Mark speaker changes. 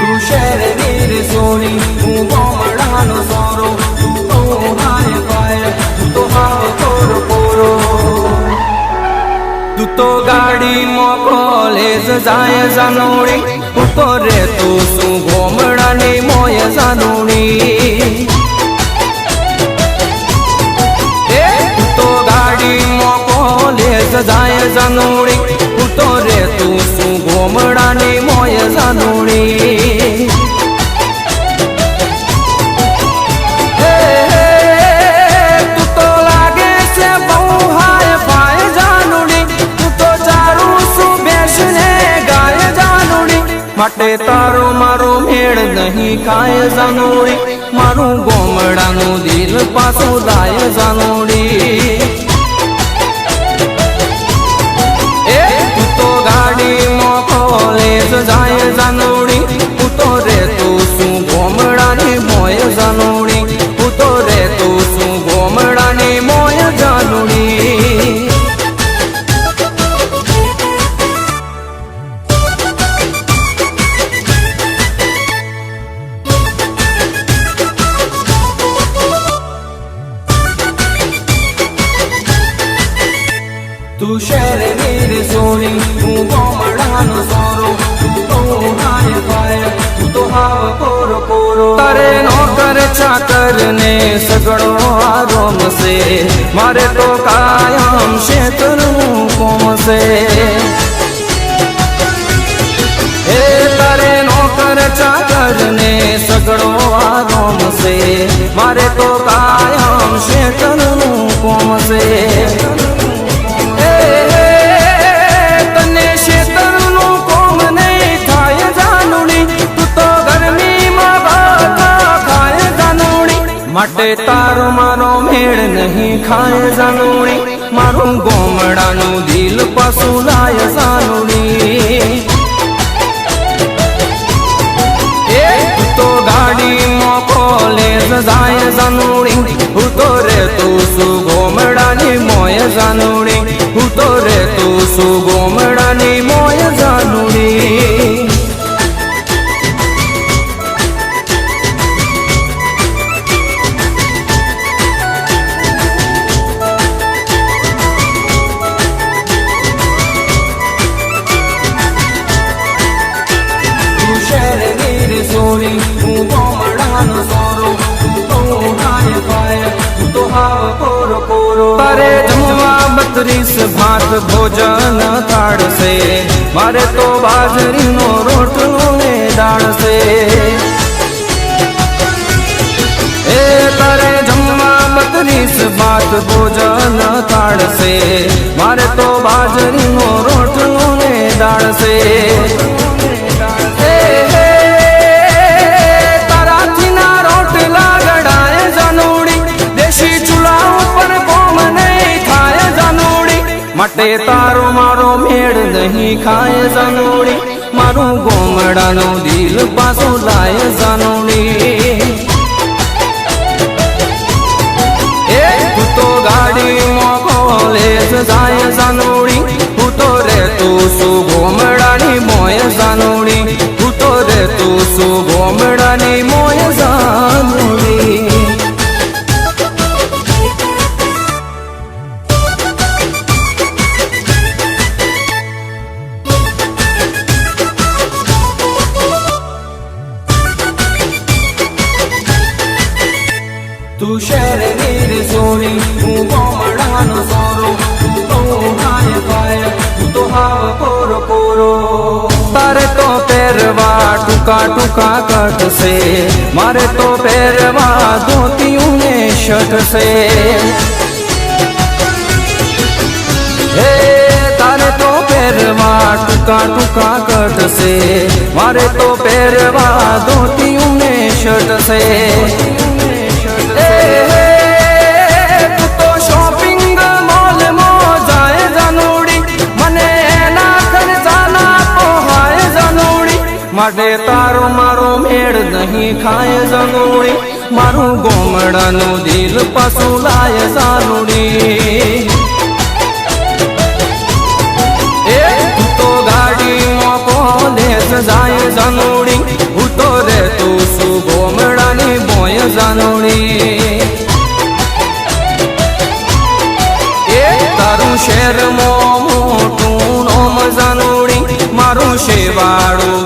Speaker 1: તું શહેરની રે સોની, હું ગામડાનો સોરો, તું તો હાય પાય, તું તો હાવ કોરો કોરો. તું તો ગાડીમાં કોલેજ જાય જાનોડી, હું તો રહેતો છું ગામડાની મોય જાનોડી. તું તો ગાડીમાં કોલેજ જાય જાનોડી, હું તો રહેતો છું ગામડાની મોય જાનોડી. તું તો લાગે છે બહુ હાય પાય જાનોડી, તું તો ચારું શું બેસને ગાય જાનોડી. માટે તારો મારો મેળ નહીં ખાય જાનોડી, મારું ગામડાનું દિલ પાછું લાય જાનોડી. તું તો ગાડીમાં કોલેજ જાય જાનોડી, હું તો રહેતો છું ગામડાની મોય જાનોડી, હું તો રહેતો છું ગામડાની મોય જાનોડી. તું શહેરની રે સોની, હું ગામડાનો સોરો, તું તો હાય પાય, તું તો હાવ કોરો કોરો. તારે નોકર ચાકર ને સગડો આરોમ છે, મારે તો કાયમ શેતરનું કોમ છે. હે તારે નોકર ચાકર ને સગડો આરોમ છે, મારે તો કાયમ શેતરનું કોમ છે. માટે તારો મારો મેળ નહીં ખાય જાનોડી, મારું ગામડાનું દિલ પાછું લાય જાનોડી. તું તો ગાડીમાં કોલેજ જાય જાનોડી, હું તો રહેતો છું ગામડાની મોય જાનોડી, હું તો રહેતો છું ગામડાની મોય જાનોડી. હું ગામડાનો સોરો, તું તો હાય પાય, તું તો હાવ કોરો કોરો. તારે જમવા 32 ભાત ભોજન થાળશે, મારે તો બાજરીનો રોટલો ને દાળ છે. એ તારે જમવા 32 ભાત ભોજન થાળશે, મારે તો બાજરીનો રોટલો ને દાળ છે. માટે તારો મારો મેળ નહીં ખાય જાનોડી, મારું ગામડાનું દિલ પાછું લાય જાનોડી. તું તો ગાડીમાં કોલેજ જાય જાનોડી, હું તો રહેતો છું ગામડાની મોય જાનોડી, હું તો રહેતો છું ગામડાની મોય જાનોડી. તું શહેરની રે સોની, હું ગામડાનો સોરો, તું તો હાય પાય, તું તો હાવ કોરો કોરો. તારે તો પહેરવા ટૂંકા ટૂંકા કટ છે, મારે તો પહેરવા ધોતિયું ને શર્ટ છે. હે તારે તો પહેરવા ટૂંકા ટૂંકા કટ છે, મારે તો પહેરવા ધોતિયું ને શર્ટ છે. તું તો શોપિંગ મોલમાં જાય જાનોડી, મને એના ખર્ચાના પોહાય જાનોડી. માટે તારો મારો મેળ નહીં ખાય જાનોડી, મારું ગામડાનું દિલ પાછું લાય જાનોડી. તું તો ગાડીમાં કોલેજ જાય જાનોડી, હું તો વાળું